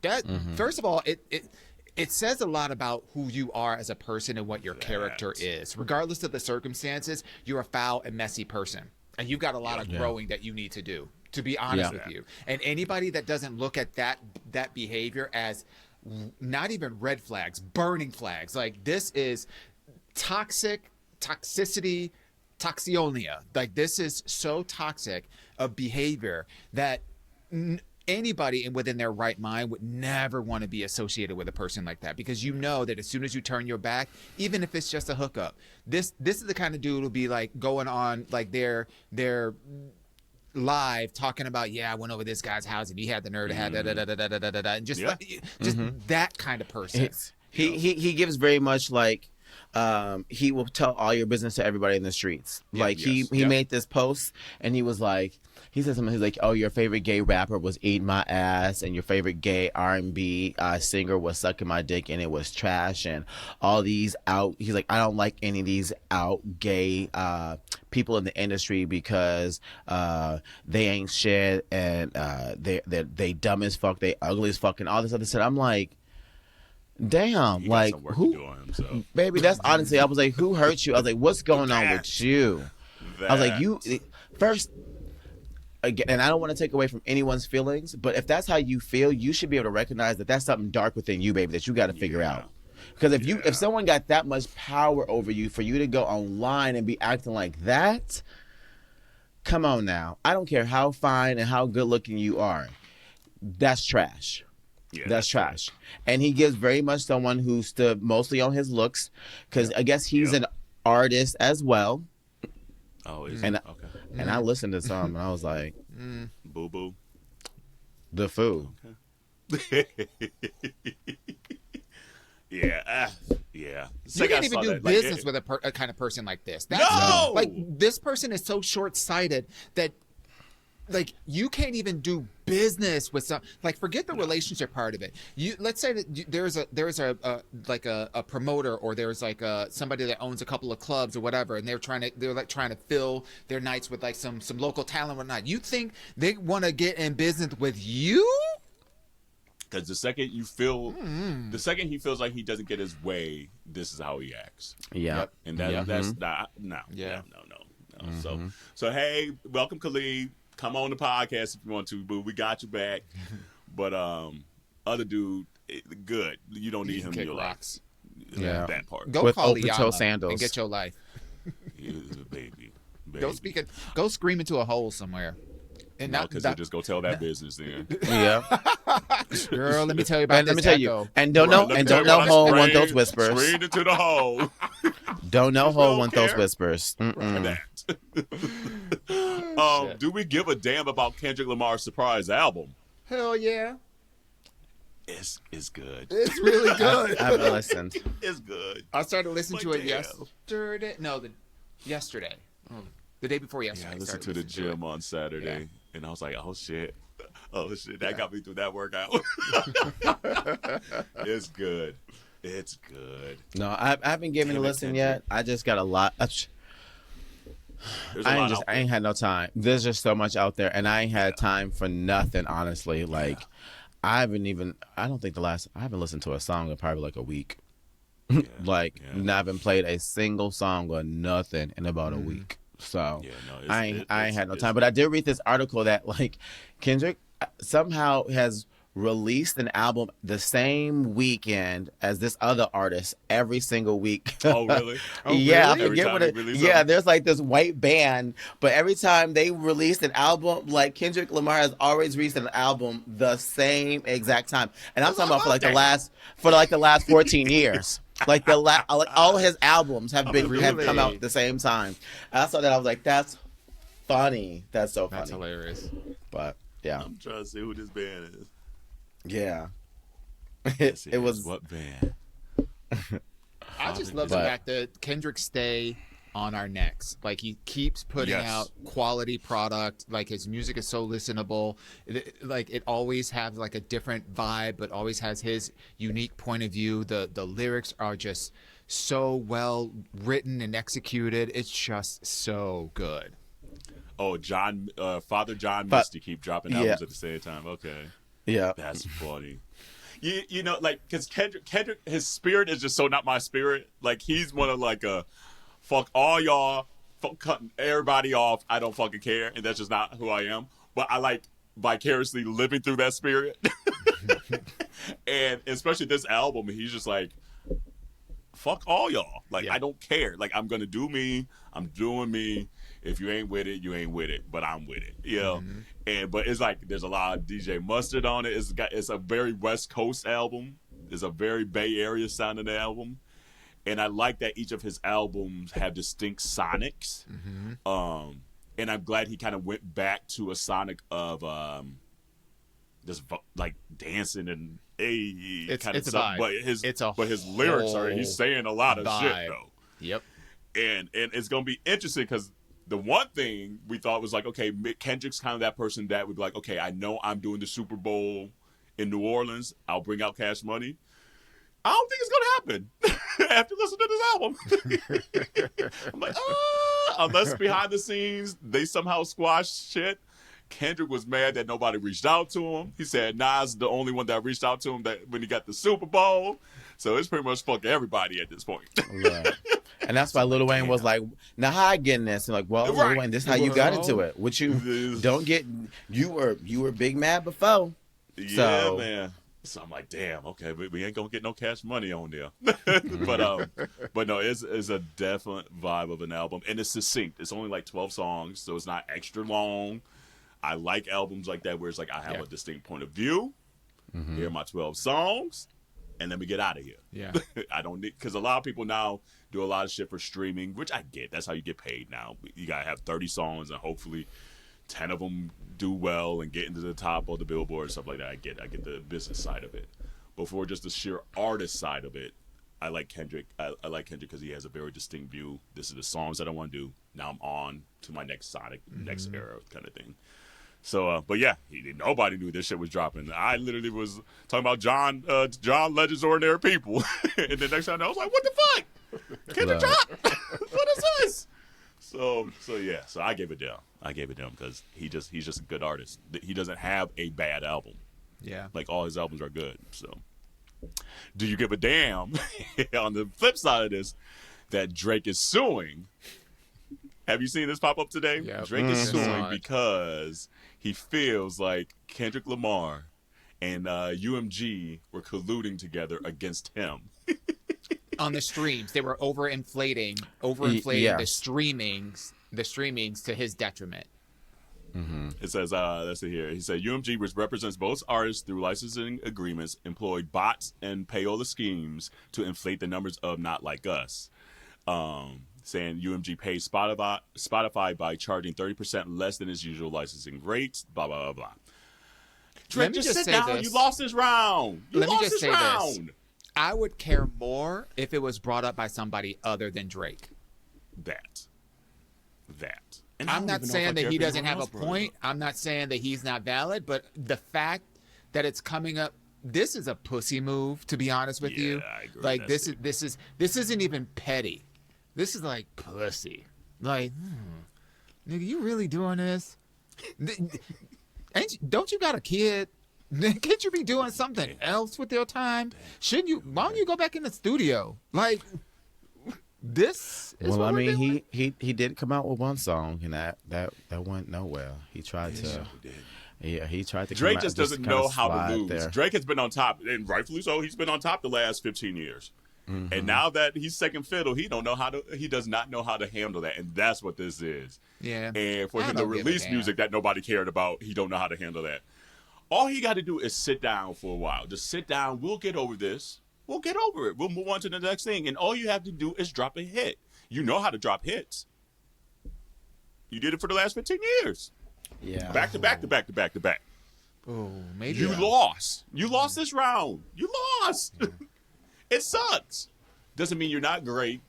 that first of all, it says a lot about who you are as a person and what your character is. Regardless of the circumstances, you're a foul and messy person. And you've got a lot of growing that you need to do, to be honest with you. And anybody that doesn't look at that behavior as not even red flags, burning flags. Like, this is toxicity, toxionia. Like, this is so toxic of behavior that anybody within their right mind would never want to be associated with a person like that, because you know that as soon as you turn your back, even if it's just a hookup, this is the kind of dude who'll be like going on like their live talking about, I went over this guy's house and he had the nerve to have and just that kind of person. He gives very much like he will tell all your business to everybody in the streets. Like he made this post and he was like, he said something. He's like, "Oh, your favorite gay rapper was eating my ass, and your favorite gay R&B singer was sucking my dick, and it was trash." And all these out. He's like, "I don't like any of these out gay people in the industry because they ain't shit, and they dumb as fuck, they ugly as fuck, and all this other shit." I'm like, damn, like who? Baby, that's honestly. I was like, who hurt you? I was like, what's going on with you? I was like, you first. Again, and I don't want to take away from anyone's feelings, but if that's how you feel, you should be able to recognize that that's something dark within you, baby, that you got to figure out. Because if someone got that much power over you, for you to go online and be acting like that, come on now. I don't care how fine and how good looking you are. That's trash. Yeah, that's trash. And he gives very much someone who stood mostly on his looks, because I guess he's an artist as well. Oh, is and, okay. And I listened to some and I was like, boo boo. The food. Okay. Yeah. You can't even do business with a kind of person like this. That's like, this person is so short-sighted that like you can't even do business with some, like, forget the relationship part of it. Let's say that there's a promoter, or there's like somebody that owns a couple of clubs or whatever, and they're trying to fill their nights with like some local talent or whatnot. You think they want to get in business with you? Because the second he feels like he doesn't get his way, this is how he acts. Yeah. Yep. And that's not, no. Yeah. No. So hey, welcome Khalid. Come on the podcast if you want to, boo. We got you back. But other dude, good. You don't need him in your rocks. life. Yeah. That part. Go With call open-toe Liana sandals. and get your life. Baby. Go scream into a hole somewhere. And No, because you just go tell that business then. Yeah. Girl, let me tell you about this. Let me tell you. echo. And don't Right, know let me tell you Ho about want those screamed- whispers. Screamed into the hole. Don't know Ho don't want those care. whispers. That. Shit. Do we give a damn about Kendrick Lamar's surprise album? Hell yeah. It's good. It's really good. I haven't listened. It's good. I started listening to it Damn. yesterday. No, yesterday. The day before yesterday. Yeah, I listened to the gym on Saturday, and I was like, oh shit. That got me through that workout. It's good. It's good. No, I haven't given it a Damn it, listen Kendrick. yet. I just got a lot. There's a I lot ain't, out I ain't had no time. There's just so much out there, and I ain't had time for nothing, honestly. Like, I haven't listened to a song in probably like a week. there. Like, Yeah. I haven't played a single song or nothing in about a week. So Yeah, no, I ain't had no time. But I did read this article that like Kendrick somehow has released an album the same weekend as this other artist every single week. Oh really? Yeah, really? I forget Every what time it. he release Yeah, something? there's like this white band, but every time they released an album, like Kendrick Lamar has always released an album the same exact time, and I'm talking about for the last 14 years. Like all his albums have come out at the same time. And I saw that, I was like, that's funny. That's so funny. That's hilarious. But yeah, I'm trying to see who this band is. yeah. Yes, It was. what band? I just love the But- fact that Kendrick stay on our necks. Like, he keeps putting Yes. out quality product. Like, his music is so listenable. It always has like a different vibe, but always has his unique point of view. The lyrics are just so well written and executed. It's just so good. Oh, Father John But- Misty keep dropping albums yeah. at the same time. Okay. Yeah. That's funny. You know, like, because Kendrick, his spirit is just so not my spirit. Like, he's one of like a fuck all y'all, fuck cutting everybody off. I don't fucking care, and that's just not who I am. But I like vicariously living through that spirit. And especially this album, he's just like, fuck all y'all. Like, Yeah. I don't care. Like, I'm gonna do me. I'm doing me. If you ain't with it, you ain't with it. But I'm with it. You know? But it's like there's a lot of DJ Mustard on it. It's a very West Coast album. It's a very Bay Area sounding album. And I like that each of his albums have distinct sonics. And I'm glad he kind of went back to a sonic of just like dancing and It's kind of a stuff. vibe. But his lyrics are, he's saying a lot of shit vibe. though. Yep. And it's gonna be interesting because the one thing we thought was like, okay, Kendrick's kind of that person that would be like, okay, I know I'm doing the Super Bowl in New Orleans. I'll bring out Cash Money. I don't think it's gonna happen after listening to this album. I'm like, unless behind the scenes they somehow squashed shit. Kendrick was mad that nobody reached out to him. He said Nas the only one that reached out to him that when he got the Super Bowl. So it's pretty much fuck everybody at this point. Yeah. And that's why Lil Wayne was like, now how I get in this? And like, well, Lil Right. Wayne, this is how you got Well, into it. Which you don't get, you were big mad before. Yeah, So- man. So I'm like, damn, okay, we ain't gonna get no Cash Money on there. But no, it's a definite vibe of an album, and it's succinct. It's only like 12 songs, so it's not extra long. I like albums like that where it's like I have a distinct point of view. Here are my 12 songs, and then we get out of here. Yeah. I don't need, because a lot of people now do a lot of shit for streaming, which I get. That's how you get paid now. You gotta have 30 songs, and hopefully 10 of them do well and get into the top of the Billboard and stuff like that. I get the business side of it. But for just the sheer artist side of it, I like Kendrick. I like Kendrick because he has a very distinct view. This is the songs that I want to do. Now I'm on to my next Sonic, next era kind of thing. So, but yeah, nobody knew this shit was dropping. I literally was talking about John Legend's Ordinary People, and the next time I was like, "What the fuck? Kendrick Dropped? What is this?" So yeah. So I gave it down. Because he's just a good artist. He doesn't have a bad album. Yeah. Like all his albums are good. So, do you give a damn? On the flip side of this, that Drake is suing. Have you seen this pop up today? Yeah. Drake is suing because he feels like Kendrick Lamar and UMG were colluding together against him. On the streams, they were overinflating the streamings to his detriment. Mm-hmm. It says, let's see here. He said UMG, which represents both artists through licensing agreements, employed bots and payola schemes to inflate the numbers of Not Like Us. Saying UMG pays Spotify by charging 30% less than its usual licensing rates, blah, blah, blah, blah. Drake, just sit down. This. You lost this round. Let me just say this. I would care more if it was brought up by somebody other than Drake. That. And I'm not saying that he doesn't have a point. I'm not saying that he's not valid, but the fact that it's coming up, this is a pussy move, to be honest with you. I agree. Like this isn't even petty. This is like pussy. Like, nigga, you really doing this? Don't you got a kid? Can't you be doing something else with your time? Shouldn't you? Why don't you go back in the studio? Like, this is well, what I we're mean, doing? he did come out with one song, and that went nowhere. He tried to. Yeah, he tried to. Drake just doesn't know how to lose. There. Drake has been on top, and rightfully so. He's been on top the last 15 years. Mm-hmm. And now that he's second fiddle, he does not know how to handle that, and that's what this is. Yeah. And for him to release music that nobody cared about, he don't know how to handle that. All he got to do is sit down for a while. Just sit down. We'll get over this. We'll get over it. We'll move on to the next thing. And all you have to do is drop a hit. You know how to drop hits. You did it for the last 15 years. Yeah. Back to back to back to back to back. Oh, maybe you lost. You lost this round. You lost. Yeah. It sucks. Doesn't mean you're not great.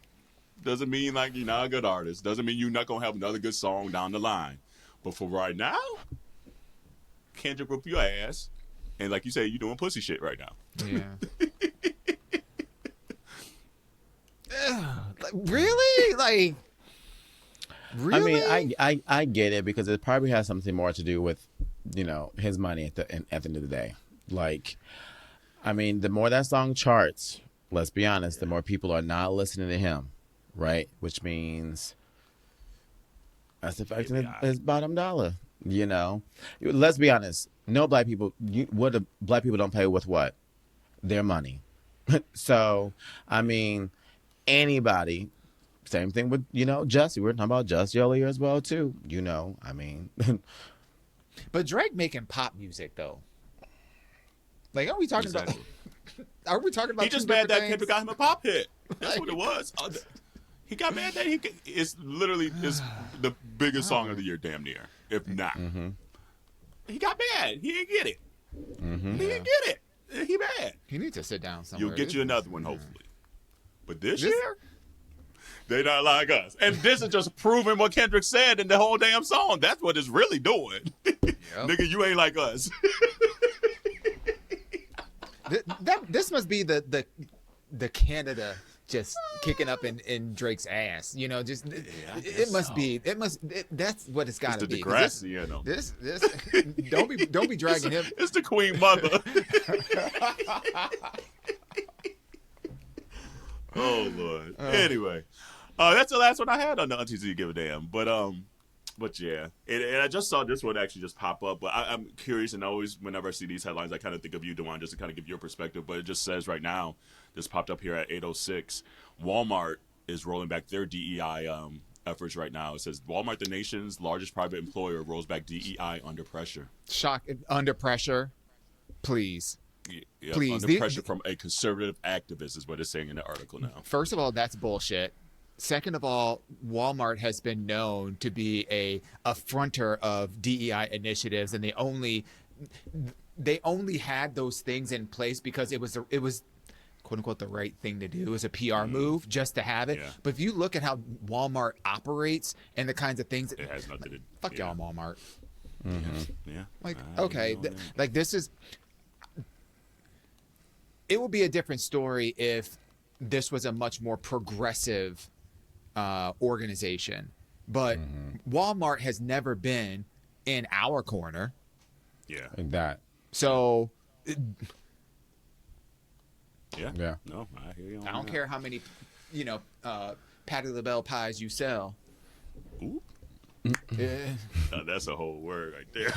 Doesn't mean like you're not a good artist. Doesn't mean you're not gonna have another good song down the line. But for right now, Kendrick whoop your ass, and like you say, you're doing pussy shit right now. Yeah. Really? Like, really? I mean, I get it because it probably has something more to do with, his money at the end of the day. Like, I mean, the more that song charts, let's be honest, the more people are not listening to him, right? Which means that's affecting his bottom dollar. Let's be honest. No black people. Black people don't pay with what? Their money. So, I mean, anybody. Same thing with Jussie. We were talking about Jussie earlier as well too. I mean. But Drake making pop music though. Like, are we talking about? Are we talking about? He just mad that Kendrick got him a pop hit. That's what it was. He got mad that it's literally the biggest song of the year, damn near, if not. Mm-hmm. He got mad. He didn't get it. Mm-hmm. He didn't get it. He mad. He needs to sit down somewhere. You'll get you another one, hopefully. But this year, they not like us. And this is just proving what Kendrick said in the whole damn song. That's what it's really doing. Nigga, you ain't like us. This must be the Canada just kicking up in Drake's ass. It must be. That's what it's got to be. This don't be dragging him. It's the Queen Mother. Oh Lord. Anyway, that's the last one I had on the Aunteas Give a Damn. But yeah, and I just saw this one actually just pop up. But I'm curious, and always whenever I see these headlines, I kind of think of you, Dawon, just to kind of give your perspective. But it just says right now, this popped up here at 8:06. Walmart is rolling back their DEI efforts right now. It says Walmart, the nation's largest private employer, rolls back DEI under pressure. Shock under pressure, please. Yeah, please. Under pressure from a conservative activist is what it's saying in the article now. First of all, that's bullshit. Second of all, Walmart has been known to be a affronter of DEI initiatives, and they only had those things in place because it was quote unquote the right thing to do. It was a PR move just to have it. Yeah. But if you look at how Walmart operates and the kinds of things, it has nothing to do. Fuck y'all, Walmart. Yeah. Like, okay, like this is. It would be a different story if this was a much more progressive organization, but Walmart has never been in our corner. Yeah. Like that. So. Yeah. No, I hear you. I don't care how many, Patti LaBelle pies you sell. Ooh. Yeah. That's a whole word right there.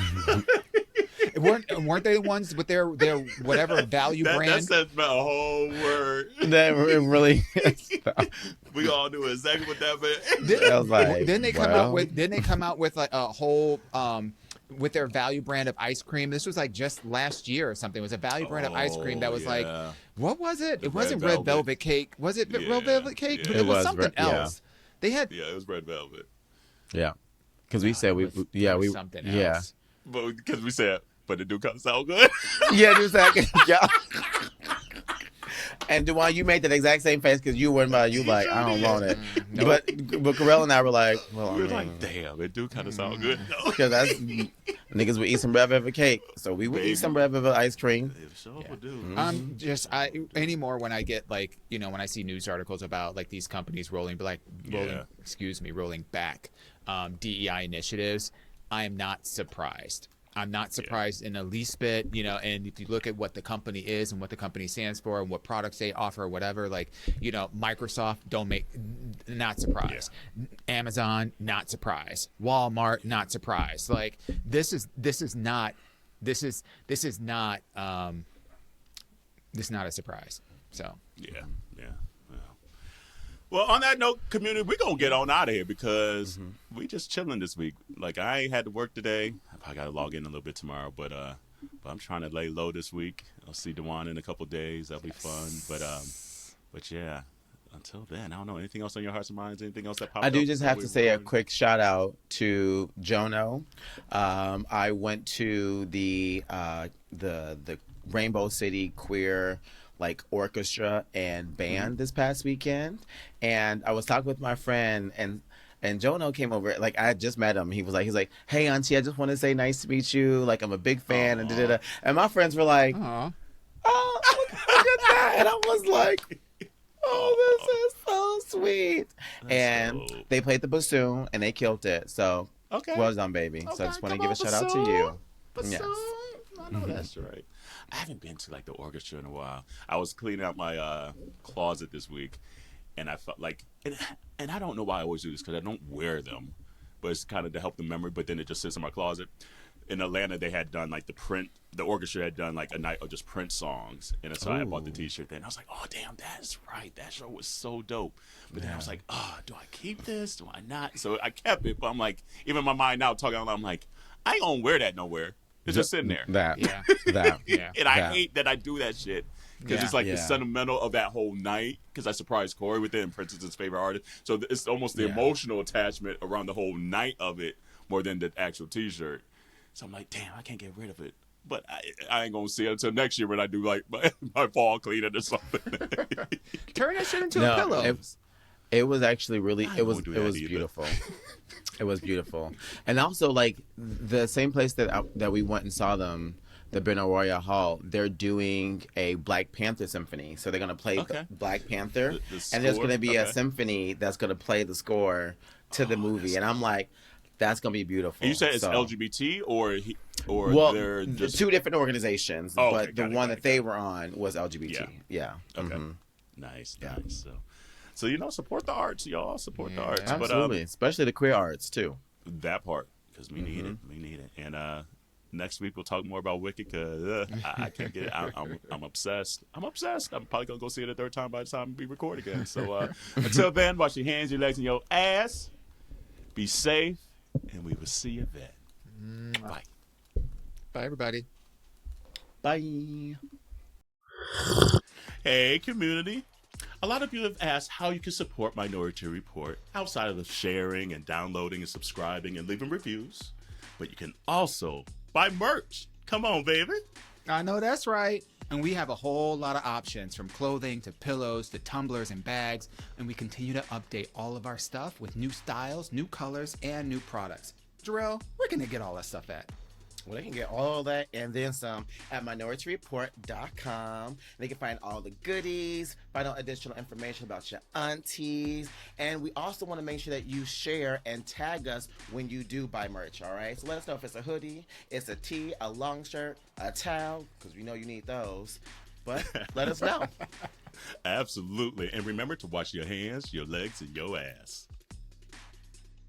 weren't they the ones with their whatever value brand? That's a whole word. That really. We all knew exactly what that meant. I was like, Didn't they come out with like a whole with their value brand of ice cream? This was like just last year or something. It was a value brand of ice cream that was like, what was it? It wasn't red velvet cake. Was it red velvet cake? Yeah. But it was something else. They had it was red velvet. Yeah, because we said something else. But because we said, but it do kind of sound good. Yeah, do second. Yeah. And Dawon, you made that exact same face because you weren't about. You like, I don't want it. Nope. But Kerel and I were like, well, We were like, damn, it do kind of sound good. because that's niggas would eat some red velvet cake, so we would eat some red velvet ice cream. It sure would do. Anymore when I get like, when I see news articles about like these companies rolling back DEI initiatives, I am not surprised. I'm not surprised in the least bit, and if you look at what the company is and what the company stands for and what products they offer or whatever, like, Microsoft, not surprised. Yeah. Amazon, not surprised. Walmart, not surprised. Like, this is not a surprise. So. Yeah. Well, on that note, community, we're going to get on out of here because we just chilling this week. Like, I ain't had to work today. I got to log in a little bit tomorrow, but I'm trying to lay low this week. I'll see Dawon in a couple of days. That'll be fun. But yeah, until then, I don't know. Anything else on your hearts and minds? Anything else that popped up? I do just have to say a quick shout out to Jono. I went to the Rainbow City Queer orchestra and band this past weekend, and I was talking with my friend, and Jono came over. Like, I had just met him. He's like, hey auntie, I just want to say nice to meet you. Like, I'm a big fan. And da-da-da. And my friends were like, oh, look at that. And I was like, oh, this is so sweet. And they played the bassoon and they killed it. So well done, baby. So I just want to give a shout out to you. Yes. I know that's right. I haven't been to the orchestra in a while. I was cleaning out my closet this week, and I felt like, and I don't know why I always do this because I don't wear them, but it's kind of to help the memory. But then it just sits in my closet. In Atlanta, they had done the orchestra had done a night of just Prince songs, and so I bought the T-shirt. Then I was like, oh damn, that's right, that show was so dope. But then I was like, do I keep this? Do I not? So I kept it, but I'm like, even in my mind now talking out loud, I'm like, I ain't gonna wear that nowhere. It's just sitting there. And I hate that I do that shit because it's the sentimental of that whole night. Because I surprised Corey with it, and Prince is his favorite artist. So it's almost the emotional attachment around the whole night of it more than the actual T-shirt. So I'm like, damn, I can't get rid of it. But I ain't gonna see it until next year when I do my fall cleaning or something. Turn that shit into a pillow. It was actually really. It was beautiful. It was beautiful, and also the same place that we went and saw them, the Minoritea Hall. They're doing a Black Panther symphony, so they're gonna play the Black Panther, and there's gonna be a symphony that's gonna play the score to the movie, and I'm like, that's gonna be beautiful. And you said it's LGBT or they're just two different organizations, but the one that they were on was LGBT. Yeah. Okay. Nice. So support the arts, y'all. Support the arts, absolutely, but, especially the queer arts too. That part, because we need it. We need it. And next week we'll talk more about Wicked because I can't get it. I'm obsessed. I'm probably gonna go see it a third time by the time we record again. So until then, wash your hands, your legs, and your ass. Be safe, and we will see you then. Bye. Bye, everybody. Bye. Hey, community. A lot of you have asked how you can support Minority Report outside of the sharing and downloading and subscribing and leaving reviews. But you can also buy merch. Come on, baby. I know that's right. And we have a whole lot of options, from clothing to pillows to tumblers and bags. And we continue to update all of our stuff with new styles, new colors, and new products. Jarrell, where can they get all that stuff at? Well, they can get all that and then some at minorietyreport.com. They can find all the goodies, find out additional information about your aunties. And we also want to make sure that you share and tag us when you do buy merch, all right? So let us know if it's a hoodie, it's a tee, a long shirt, a towel, because we know you need those. But let us know. Absolutely. And remember to wash your hands, your legs, and your ass.